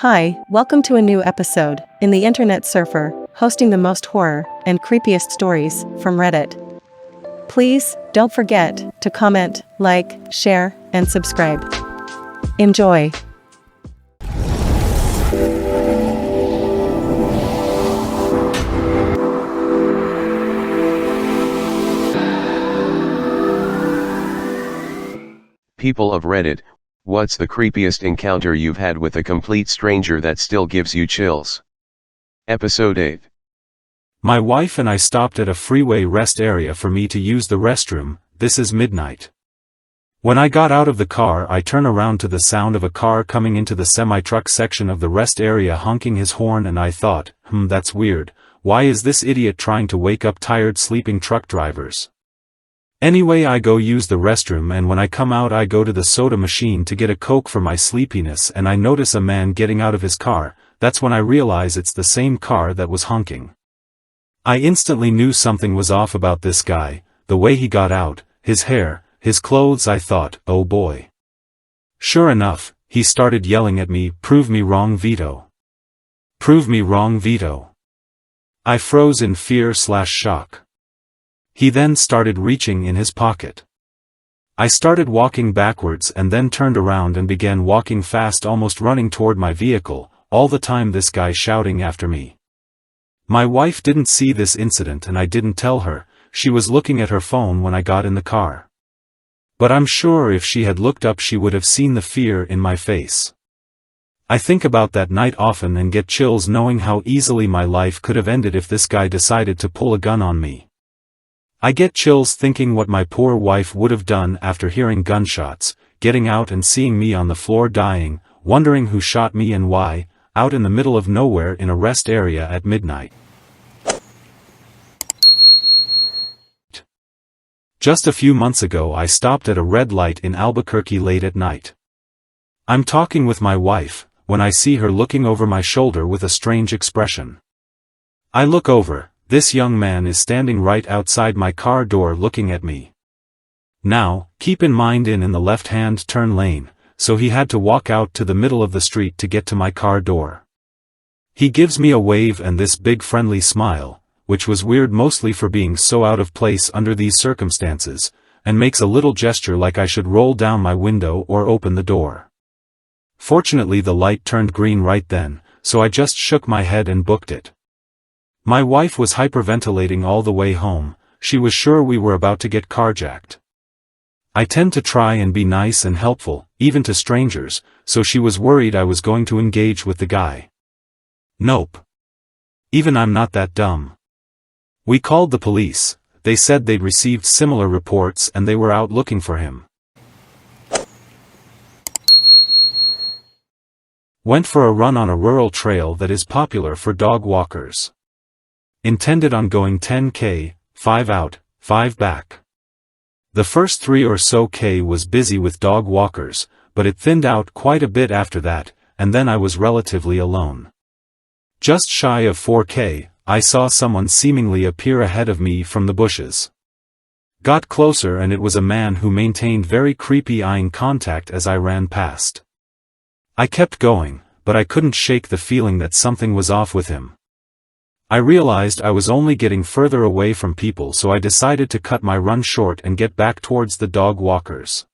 Hi, welcome to a new episode in the Internet Surfer, hosting the most horror and creepiest stories from Reddit. Please don't forget to comment, like, share, and subscribe. Enjoy. People of Reddit, what's the creepiest encounter you've had with a complete stranger that still gives you chills? Episode 8. My wife and I stopped at a freeway rest area for me to use the restroom. This is midnight. When I got out of the car, I turn around to the sound of a car coming into the semi-truck section of the rest area honking his horn, and I thought, that's weird. Why is this idiot trying to wake up tired sleeping truck drivers? Anyway, I go use the restroom, and when I come out I go to the soda machine to get a Coke for my sleepiness, and I notice a man getting out of his car. That's when I realize it's the same car that was honking. I instantly knew something was off about this guy, the way he got out, his hair, his clothes. I thought, oh boy. Sure enough, he started yelling at me, "Prove me wrong, Vito. Prove me wrong, Vito." I froze in fear/shock. He then started reaching in his pocket. I started walking backwards and then turned around and began walking fast, almost running toward my vehicle, all the time this guy shouting after me. My wife didn't see this incident and I didn't tell her. She was looking at her phone when I got in the car. But I'm sure if she had looked up she would have seen the fear in my face. I think about that night often and get chills knowing how easily my life could have ended if this guy decided to pull a gun on me. I get chills thinking what my poor wife would have done after hearing gunshots, getting out and seeing me on the floor dying, wondering who shot me and why, out in the middle of nowhere in a rest area at midnight. Just a few months ago I stopped at a red light in Albuquerque late at night. I'm talking with my wife, when I see her looking over my shoulder with a strange expression. I look over. This young man is standing right outside my car door looking at me. Now, keep in mind in the left-hand turn lane, so he had to walk out to the middle of the street to get to my car door. He gives me a wave and this big friendly smile, which was weird mostly for being so out of place under these circumstances, and makes a little gesture like I should roll down my window or open the door. Fortunately the light turned green right then, so I just shook my head and booked it. My wife was hyperventilating all the way home. She was sure we were about to get carjacked. I tend to try and be nice and helpful, even to strangers, so she was worried I was going to engage with the guy. Nope. Even I'm not that dumb. We called the police. They said they'd received similar reports and they were out looking for him. Went for a run on a rural trail that is popular for dog walkers. Intended on going 10K, 5 out, 5 back. The first 3 or so K was busy with dog walkers, but it thinned out quite a bit after that, and then I was relatively alone. Just shy of 4K, I saw someone seemingly appear ahead of me from the bushes. Got closer and it was a man who maintained very creepy eye contact as I ran past. I kept going, but I couldn't shake the feeling that something was off with him. I realized I was only getting further away from people, so I decided to cut my run short and get back towards the dog walkers.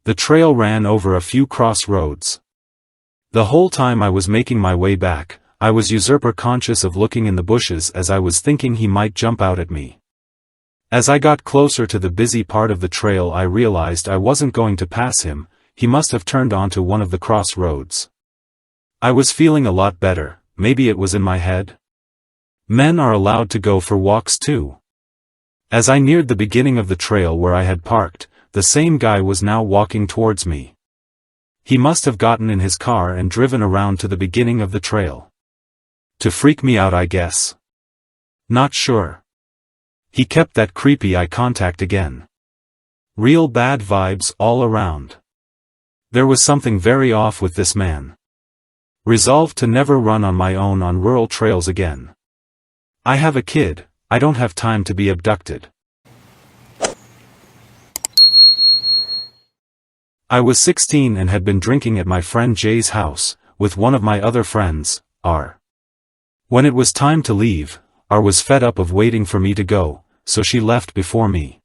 The trail ran over a few crossroads. The whole time I was making my way back, I was usurper conscious of looking in the bushes as I was thinking he might jump out at me. As I got closer to the busy part of the trail I realized I wasn't going to pass him. He must have turned onto one of the crossroads. I was feeling a lot better. Maybe it was in my head. Men are allowed to go for walks too. As I neared the beginning of the trail where I had parked, the same guy was now walking towards me. He must have gotten in his car and driven around to the beginning of the trail. To freak me out, I guess. Not sure. He kept that creepy eye contact again. Real bad vibes all around. There was something very off with this man. Resolved to never run on my own on rural trails again. I have a kid. I don't have time to be abducted. I was 16 and had been drinking at my friend Jay's house, with one of my other friends, R. When it was time to leave, R was fed up of waiting for me to go, so she left before me.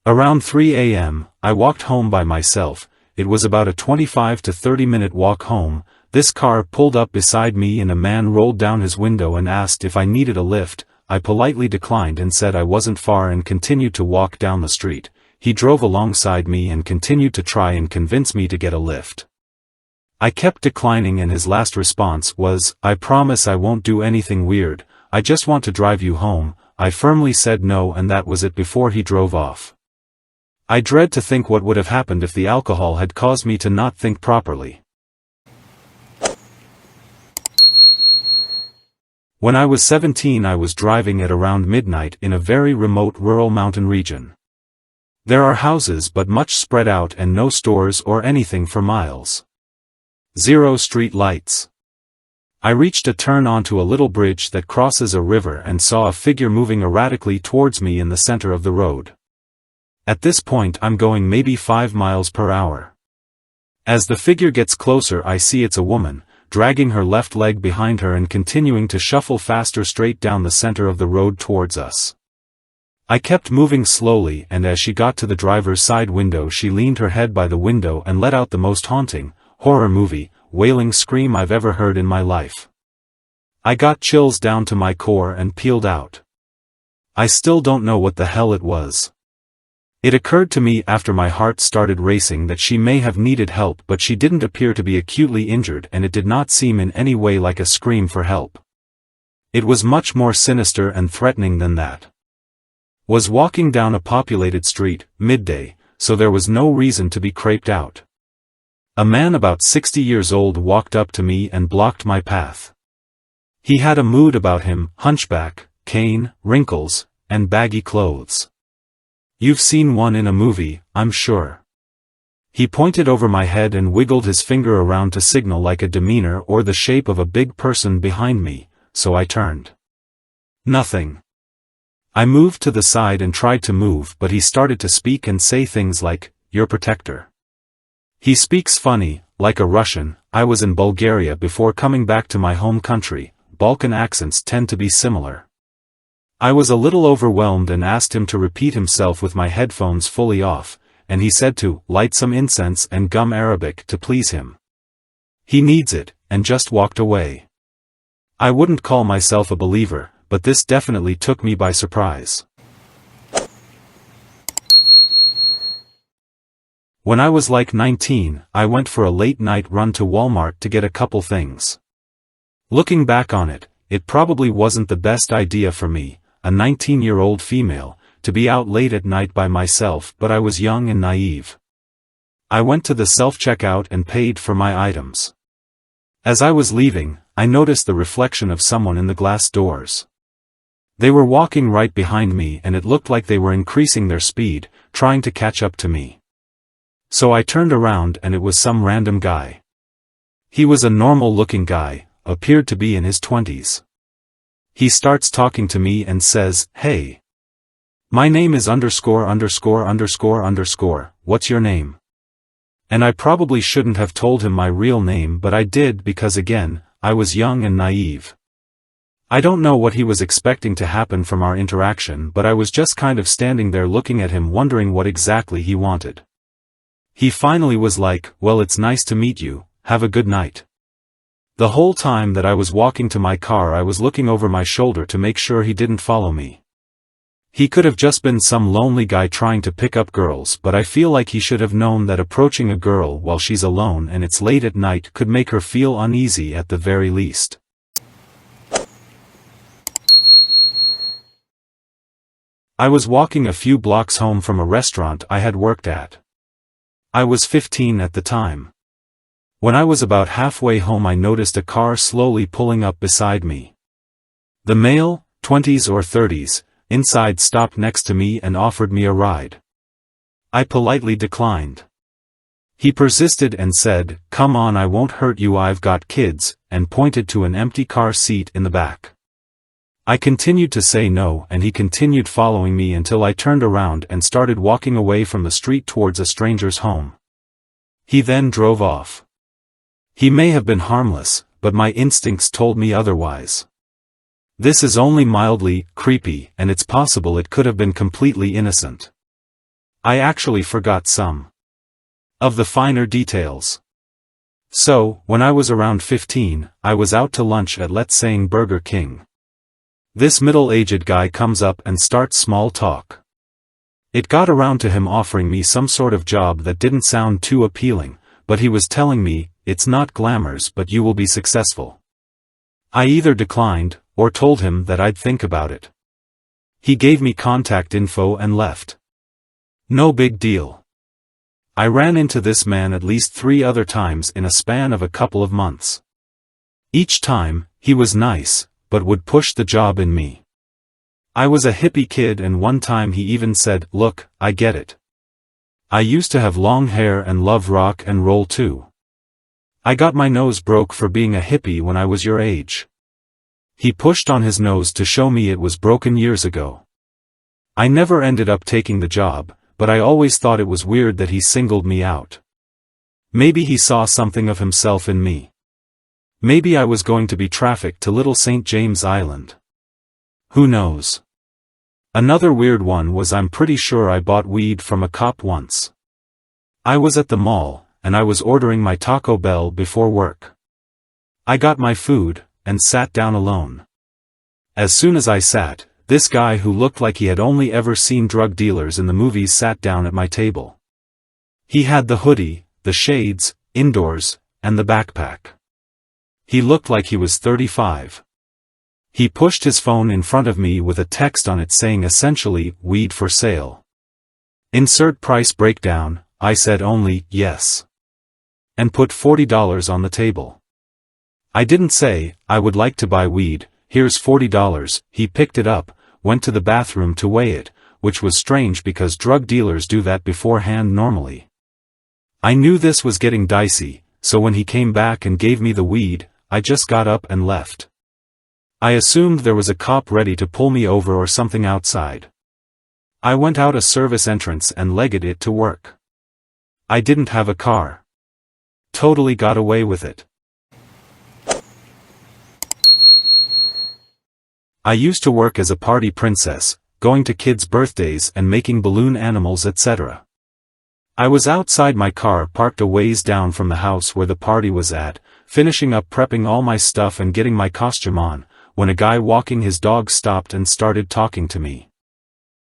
Around 3 a.m., I walked home by myself. It was about a 25 to 30-minute walk home. This car pulled up beside me and a man rolled down his window and asked if I needed a lift. I politely declined and said I wasn't far and continued to walk down the street. He drove alongside me and continued to try and convince me to get a lift. I kept declining and his last response was, "I promise I won't do anything weird, I just want to drive you home." I firmly said no and that was it before he drove off. I dread to think what would have happened if the alcohol had caused me to not think properly. When I was 17 I was driving at around midnight in a very remote rural mountain region. There are houses but much spread out and no stores or anything for miles. Zero street lights. I reached a turn onto a little bridge that crosses a river and saw a figure moving erratically towards me in the center of the road. At this point I'm going maybe 5 miles per hour. As the figure gets closer I see it's a woman, dragging her left leg behind her and continuing to shuffle faster straight down the center of the road towards us. I kept moving slowly and as she got to the driver's side window she leaned her head by the window and let out the most haunting, horror movie, wailing scream I've ever heard in my life. I got chills down to my core and peeled out. I still don't know what the hell it was. It occurred to me after my heart started racing that she may have needed help but she didn't appear to be acutely injured and it did not seem in any way like a scream for help. It was much more sinister and threatening than that. Was walking down a populated street, midday, so there was no reason to be creeped out. A man about 60 years old walked up to me and blocked my path. He had a mood about him, hunchback, cane, wrinkles, and baggy clothes. You've seen one in a movie, I'm sure. He pointed over my head and wiggled his finger around to signal like a demeanor or the shape of a big person behind me, so I turned. Nothing. I moved to the side and tried to move but he started to speak and say things like, "Your protector." He speaks funny, like a Russian. I was in Bulgaria before coming back to my home country. Balkan accents tend to be similar. I was a little overwhelmed and asked him to repeat himself with my headphones fully off, and he said to light some incense and gum Arabic to please him. He needs it, and just walked away. I wouldn't call myself a believer, but this definitely took me by surprise. When I was like 19, I went for a late-night run to Walmart to get a couple things. Looking back on it, it probably wasn't the best idea for me, a 19-year-old female, to be out late at night by myself, but I was young and naive. I went to the self-checkout and paid for my items. As I was leaving, I noticed the reflection of someone in the glass doors. They were walking right behind me and it looked like they were increasing their speed, trying to catch up to me. So I turned around and it was some random guy. He was a normal-looking guy, appeared to be in his 20s. He starts talking to me and says, "Hey. My name is _______, what's your name?" And I probably shouldn't have told him my real name but I did because again, I was young and naive. I don't know what he was expecting to happen from our interaction but I was just kind of standing there looking at him wondering what exactly he wanted. He finally was like, "Well, it's nice to meet you, have a good night." The whole time that I was walking to my car I was looking over my shoulder to make sure he didn't follow me. He could have just been some lonely guy trying to pick up girls but I feel like he should have known that approaching a girl while she's alone and it's late at night could make her feel uneasy at the very least. I was walking a few blocks home from a restaurant I had worked at. I was 15 at the time. When I was about halfway home I noticed a car slowly pulling up beside me. The male, 20s or 30s, inside stopped next to me and offered me a ride. I politely declined. He persisted and said, "Come on, I won't hurt you, I've got kids," and pointed to an empty car seat in the back. I continued to say no and he continued following me until I turned around and started walking away from the street towards a stranger's home. He then drove off. He may have been harmless, but my instincts told me otherwise. This is only mildly creepy, and it's possible it could have been completely innocent. I actually forgot some of the finer details. So, when I was around 15, I was out to lunch at, let's say, Burger King. This middle-aged guy comes up and starts small talk. It got around to him offering me some sort of job that didn't sound too appealing, but he was telling me, it's not glamorous but you will be successful. I either declined, or told him that I'd think about it. He gave me contact info and left. No big deal. I ran into this man at least 3 other times in a span of a couple of months. Each time, he was nice, but would push the job in me. I was a hippie kid and one time he even said, "Look, I get it. I used to have long hair and love rock and roll too. I got my nose broke for being a hippie when I was your age." He pushed on his nose to show me it was broken years ago. I never ended up taking the job, but I always thought it was weird that he singled me out. Maybe he saw something of himself in me. Maybe I was going to be trafficked to Little St. James Island. Who knows? Another weird one was I'm pretty sure I bought weed from a cop once. I was at the mall, and I was ordering my Taco Bell before work. I got my food, and sat down alone. As soon as I sat, this guy who looked like he had only ever seen drug dealers in the movies sat down at my table. He had the hoodie, the shades, indoors, and the backpack. He looked like he was 35. He pushed his phone in front of me with a text on it saying essentially, "Weed for sale. Insert price breakdown." I said only, "Yes." And put $40 on the table. I didn't say, "I would like to buy weed, here's $40, he picked it up, went to the bathroom to weigh it, which was strange because drug dealers do that beforehand normally. I knew this was getting dicey, so when he came back and gave me the weed, I just got up and left. I assumed there was a cop ready to pull me over or something outside. I went out a service entrance and legged it to work. I didn't have a car. Totally got away with it. I used to work as a party princess, going to kids' birthdays and making balloon animals, etc. I was outside my car parked a ways down from the house where the party was at, finishing up prepping all my stuff and getting my costume on, when a guy walking his dog stopped and started talking to me.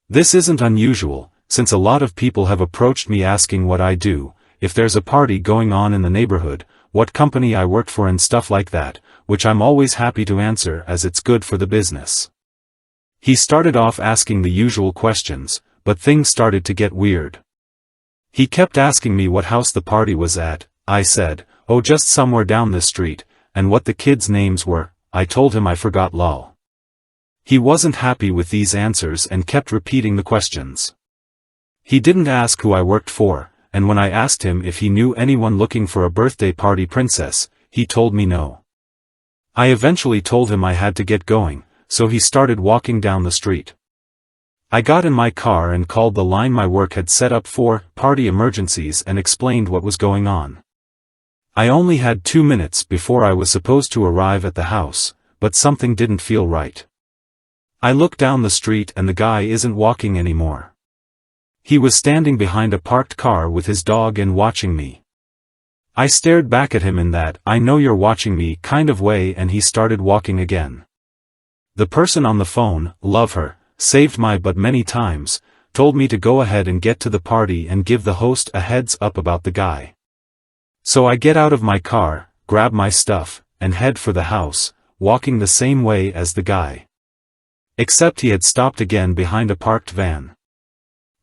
This isn't unusual, since a lot of people have approached me asking what I do, if there's a party going on in the neighborhood, what company I work for and stuff like that, which I'm always happy to answer as it's good for the business. He started off asking the usual questions, but things started to get weird. He kept asking me what house the party was at. I said, "Oh, just somewhere down this street," and what the kids' names were. I told him I forgot, lol. He wasn't happy with these answers and kept repeating the questions. He didn't ask who I worked for, and when I asked him if he knew anyone looking for a birthday party princess, he told me no. I eventually told him I had to get going, so he started walking down the street. I got in my car and called the line my work had set up for party emergencies and explained what was going on. I only had 2 minutes before I was supposed to arrive at the house, but something didn't feel right. I look down the street and the guy isn't walking anymore. He was standing behind a parked car with his dog and watching me. I stared back at him in that "I know you're watching me" kind of way, and he started walking again. The person on the phone, love her, saved my butt many times, told me to go ahead and get to the party and give the host a heads up about the guy. So I get out of my car, grab my stuff, and head for the house, walking the same way as the guy. Except he had stopped again behind a parked van.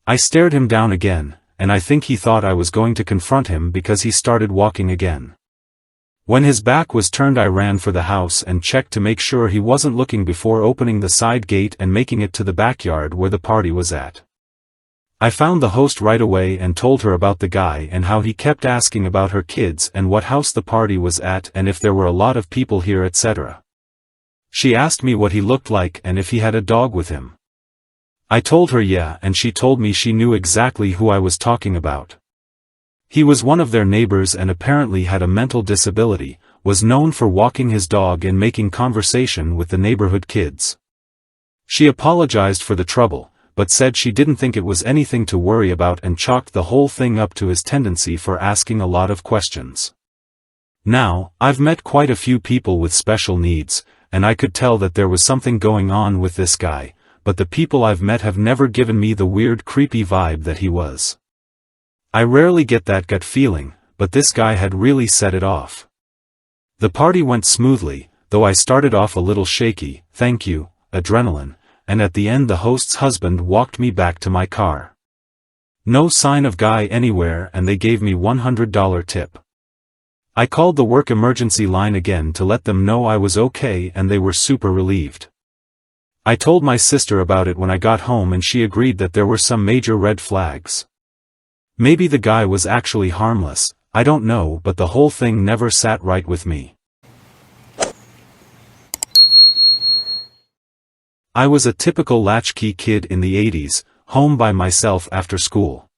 I stared him down again, and I think he thought I was going to confront him because he started walking again. When his back was turned, I ran for the house and checked to make sure he wasn't looking before opening the side gate and making it to the backyard where the party was at. I found the host right away and told her about the guy and how he kept asking about her kids and what house the party was at and if there were a lot of people here, etc. She asked me what he looked like and if he had a dog with him. I told her yeah, and she told me she knew exactly who I was talking about. He was one of their neighbors and apparently had a mental disability, was known for walking his dog and making conversation with the neighborhood kids. She apologized for the trouble, but said she didn't think it was anything to worry about and chalked the whole thing up to his tendency for asking a lot of questions. Now, I've met quite a few people with special needs, and I could tell that there was something going on with this guy, but the people I've met have never given me the weird creepy vibe that he was. I rarely get that gut feeling, but this guy had really set it off. The party went smoothly, though I started off a little shaky, thank you, adrenaline, and at the end the host's husband walked me back to my car. No sign of guy anywhere and they gave me $100 tip. I called the work emergency line again to let them know I was okay and they were super relieved. I told my sister about it when I got home and she agreed that there were some major red flags. Maybe the guy was actually harmless, I don't know, but the whole thing never sat right with me. I was a typical latchkey kid in the 80s, home by myself after school.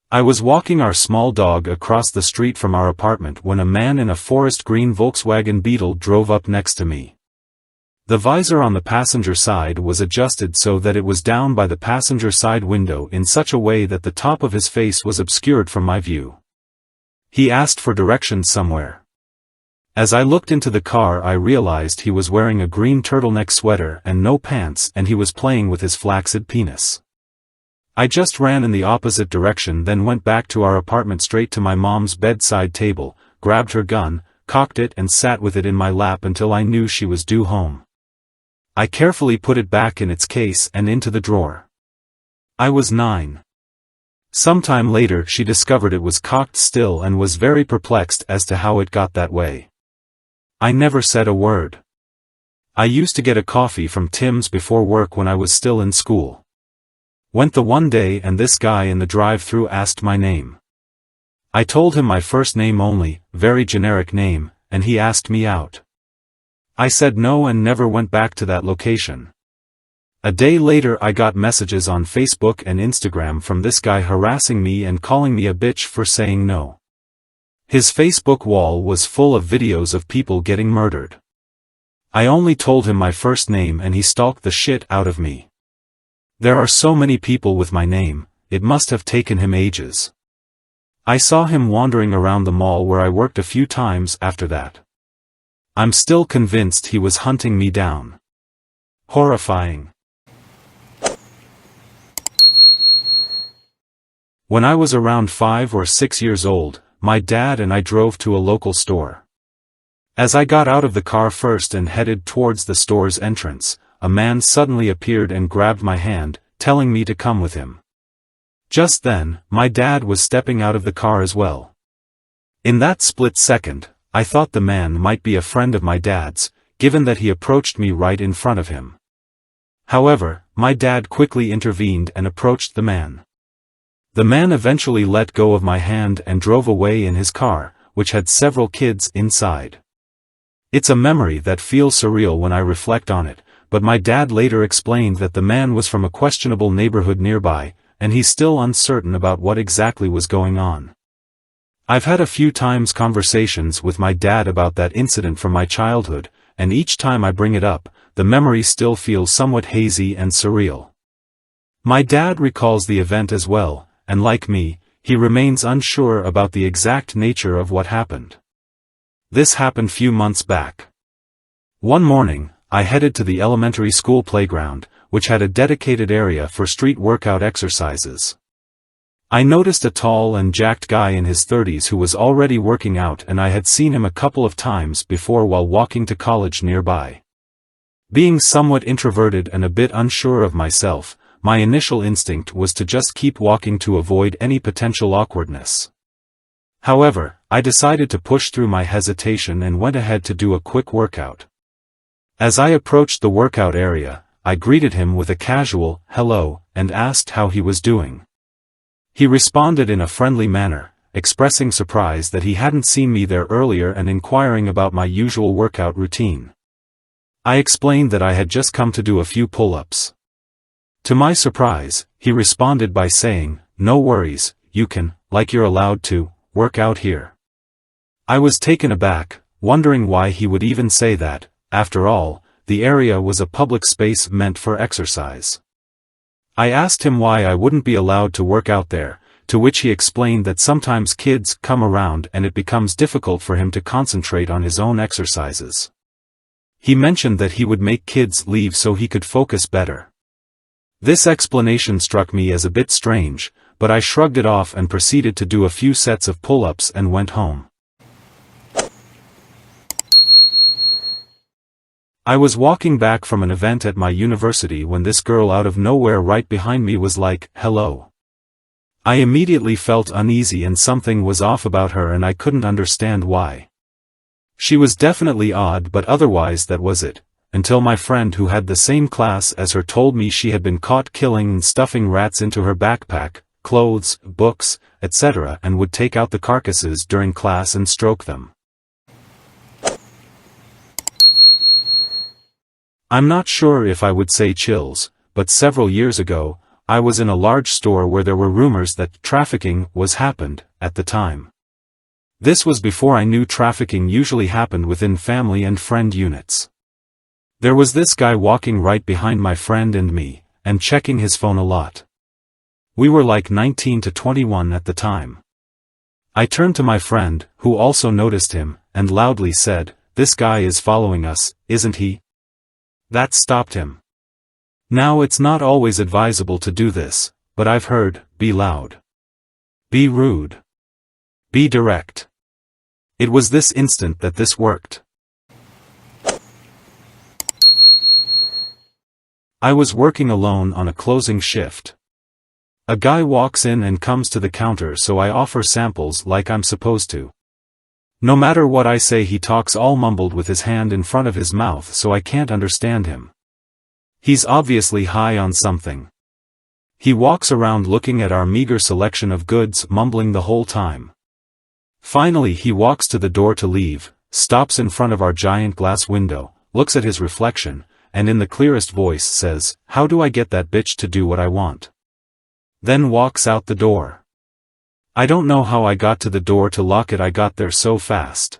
I was walking our small dog across the street from our apartment when a man in a forest green Volkswagen Beetle drove up next to me. The visor on the passenger side was adjusted so that it was down by the passenger side window in such a way that the top of his face was obscured from my view. He asked for directions somewhere. As I looked into the car I realized he was wearing a green turtleneck sweater and no pants and he was playing with his flaccid penis. I just ran in the opposite direction, then went back to our apartment straight to my mom's bedside table, grabbed her gun, cocked it and sat with it in my lap until I knew she was due home. I carefully put it back in its case and into the drawer. I was 9. Sometime later she discovered it was cocked still and was very perplexed as to how it got that way. I never said a word. I used to get a coffee from Tim's before work when I was still in school. Went the one day and this guy in the drive-thru asked my name. I told him my first name only, very generic name, and he asked me out. I said no and never went back to that location. A day later I got messages on Facebook and Instagram from this guy harassing me and calling me a bitch for saying no. His Facebook wall was full of videos of people getting murdered. I only told him my first name and he stalked the shit out of me. There are so many people with my name, it must have taken him ages. I saw him wandering around the mall where I worked a few times after that. I'm still convinced he was hunting me down. Horrifying. When I was around 5 or 6 years old, my dad and I drove to a local store. As I got out of the car first and headed towards the store's entrance, a man suddenly appeared and grabbed my hand, telling me to come with him. Just then, my dad was stepping out of the car as well. In that split second, I thought the man might be a friend of my dad's, given that he approached me right in front of him. However, my dad quickly intervened and approached the man. The man eventually let go of my hand and drove away in his car, which had several kids inside. It's a memory that feels surreal when I reflect on it, but my dad later explained that the man was from a questionable neighborhood nearby, and he's still uncertain about what exactly was going on. I've had a few times conversations with my dad about that incident from my childhood, and each time I bring it up, the memory still feels somewhat hazy and surreal. My dad recalls the event as well, and like me, he remains unsure about the exact nature of what happened. This happened few months back. One morning, I headed to the elementary school playground, which had a dedicated area for street workout exercises. I noticed a tall and jacked guy in his 30s who was already working out, and I had seen him a couple of times before while walking to college nearby. Being somewhat introverted and a bit unsure of myself, my initial instinct was to just keep walking to avoid any potential awkwardness. However, I decided to push through my hesitation and went ahead to do a quick workout. As I approached the workout area, I greeted him with a casual, hello, and asked how he was doing. He responded in a friendly manner, expressing surprise that he hadn't seen me there earlier and inquiring about my usual workout routine. I explained that I had just come to do a few pull-ups. To my surprise, he responded by saying, "No worries, you can, like you're allowed to, work out here. I was taken aback, wondering why he would even say that. After all, the area was a public space meant for exercise. I asked him why I wouldn't be allowed to work out there, to which he explained that sometimes kids come around and it becomes difficult for him to concentrate on his own exercises. He mentioned that he would make kids leave so he could focus better. This explanation struck me as a bit strange, but I shrugged it off and proceeded to do a few sets of pull-ups and went home. I was walking back from an event at my university when this girl out of nowhere right behind me was like, "Hello." I immediately felt uneasy and something was off about her and I couldn't understand why. She was definitely odd, but otherwise that was it, until my friend who had the same class as her told me she had been caught killing and stuffing rats into her backpack, clothes, books, etc., and would take out the carcasses during class and stroke them. I'm not sure if I would say chills, but several years ago, I was in a large store where there were rumors that trafficking was happened at the time. This was before I knew trafficking usually happened within family and friend units. There was this guy walking right behind my friend and me, and checking his phone a lot. We were like 19 to 21 at the time. I turned to my friend, who also noticed him, and loudly said, "This guy is following us, isn't he?" That stopped him. Now it's not always advisable to do this, but I've heard, be loud. Be rude. Be direct. It was this instant that this worked. I was working alone on a closing shift. A guy walks in and comes to the counter, so I offer samples like I'm supposed to. No matter what I say, he talks all mumbled with his hand in front of his mouth, so I can't understand him. He's obviously high on something. He walks around looking at our meager selection of goods, mumbling the whole time. Finally he walks to the door to leave, stops in front of our giant glass window, looks at his reflection, and in the clearest voice says, "How do I get that bitch to do what I want?" Then walks out the door. I don't know how I got to the door to lock it, I got there so fast.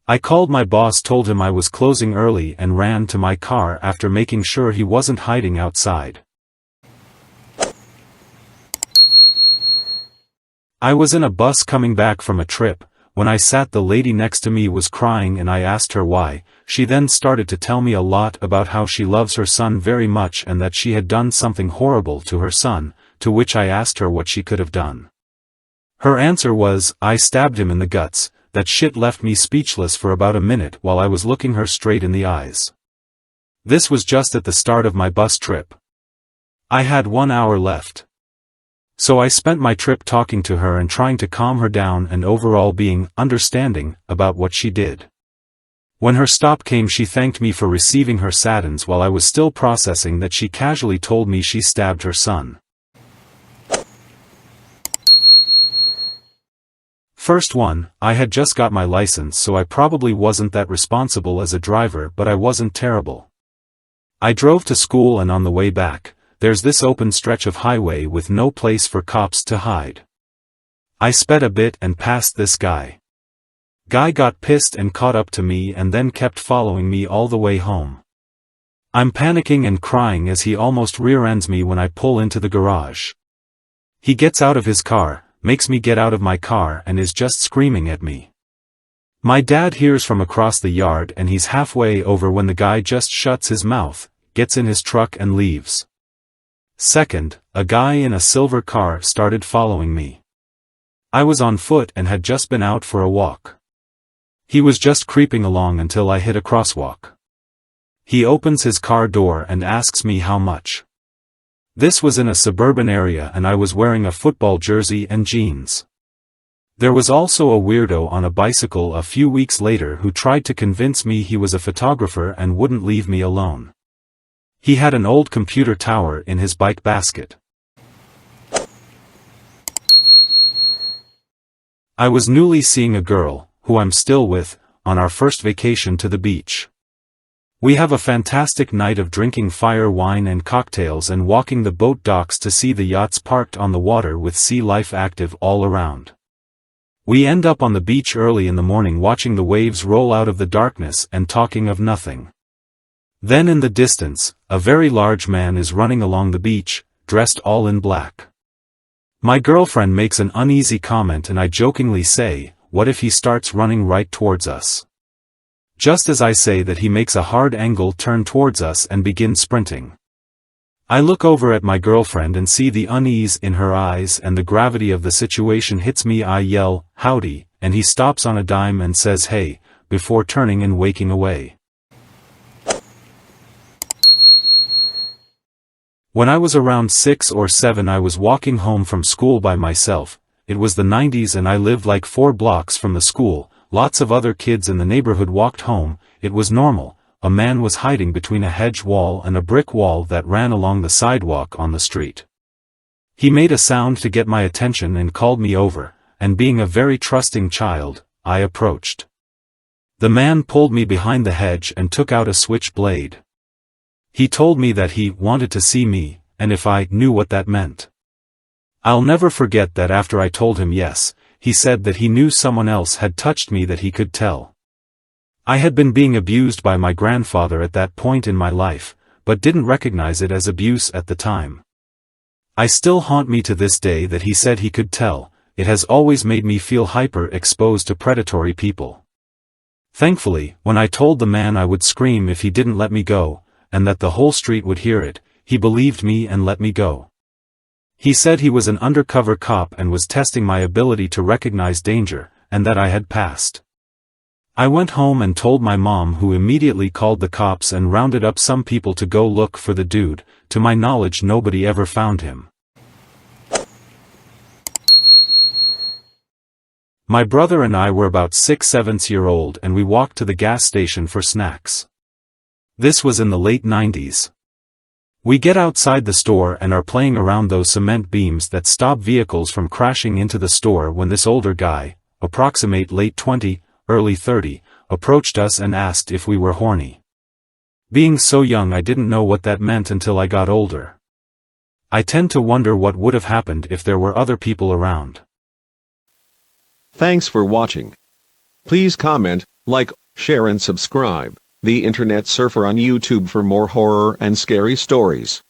I called my boss, told him I was closing early, and ran to my car after making sure he wasn't hiding outside. I was in a bus coming back from a trip. When I sat, the lady next to me was crying and I asked her why. She then started to tell me a lot about how she loves her son very much and that she had done something horrible to her son, to which I asked her what she could have done. Her answer was, "I stabbed him in the guts." That shit left me speechless for about a minute while I was looking her straight in the eyes. This was just at the start of my bus trip. I had 1 hour left. So I spent my trip talking to her and trying to calm her down and overall being understanding about what she did. When her stop came, she thanked me for receiving her sadness while I was still processing that she casually told me she stabbed her son. First one, I had just got my license, so I probably wasn't that responsible as a driver, but I wasn't terrible. I drove to school and on the way back, there's this open stretch of highway with no place for cops to hide. I sped a bit and passed this guy. Guy got pissed and caught up to me and then kept following me all the way home. I'm panicking and crying as he almost rear-ends me when I pull into the garage. He gets out of his car, makes me get out of my car, and is just screaming at me. My dad hears from across the yard and he's halfway over when the guy just shuts his mouth, gets in his truck and leaves. Second, a guy in a silver car started following me. I was on foot and had just been out for a walk. He was just creeping along until I hit a crosswalk. He opens his car door and asks me how much. This was in a suburban area and I was wearing a football jersey and jeans. There was also a weirdo on a bicycle a few weeks later who tried to convince me he was a photographer and wouldn't leave me alone. He had an old computer tower in his bike basket. I was newly seeing a girl, who I'm still with, on our first vacation to the beach. We have a fantastic night of drinking fire wine and cocktails and walking the boat docks to see the yachts parked on the water with sea life active all around. We end up on the beach early in the morning watching the waves roll out of the darkness and talking of nothing. Then in the distance, a very large man is running along the beach, dressed all in black. My girlfriend makes an uneasy comment and I jokingly say, "What if he starts running right towards us?" Just as I say that, he makes a hard angle turn towards us and begins sprinting. I look over at my girlfriend and see the unease in her eyes, and the gravity of the situation hits me. I yell, "Howdy," and he stops on a dime and says hey, before turning and waking away. When I was around 6 or 7, I was walking home from school by myself. It was the 90s and I lived like 4 blocks from the school. Lots of other kids in the neighborhood walked home. It was normal. A man was hiding between a hedge wall and a brick wall that ran along the sidewalk on the street. He made a sound to get my attention and called me over, and being a very trusting child, I approached. The man pulled me behind the hedge and took out a switchblade. He told me that he wanted to see me, and if I knew what that meant. I'll never forget that after I told him yes, he said that he knew someone else had touched me that he could tell. I had been being abused by my grandfather at that point in my life, but didn't recognize it as abuse at the time. I still haunt me to this day that he said he could tell. It has always made me feel hyper-exposed to predatory people. Thankfully, when I told the man I would scream if he didn't let me go, and that the whole street would hear it, he believed me and let me go. He said he was an undercover cop and was testing my ability to recognize danger, and that I had passed. I went home and told my mom, who immediately called the cops and rounded up some people to go look for the dude. To my knowledge, nobody ever found him. My brother and I were about 6-7 years old and we walked to the gas station for snacks. This was in the late 90s. We get outside the store and are playing around those cement beams that stop vehicles from crashing into the store when this older guy, approximate late 20, early 30, approached us and asked if we were horny. Being so young, I didn't know what that meant until I got older. I tend to wonder what would have happened if there were other people around. Thanks for watching. Please comment, like, share and subscribe. The Internet Surfer on YouTube for more horror and scary stories.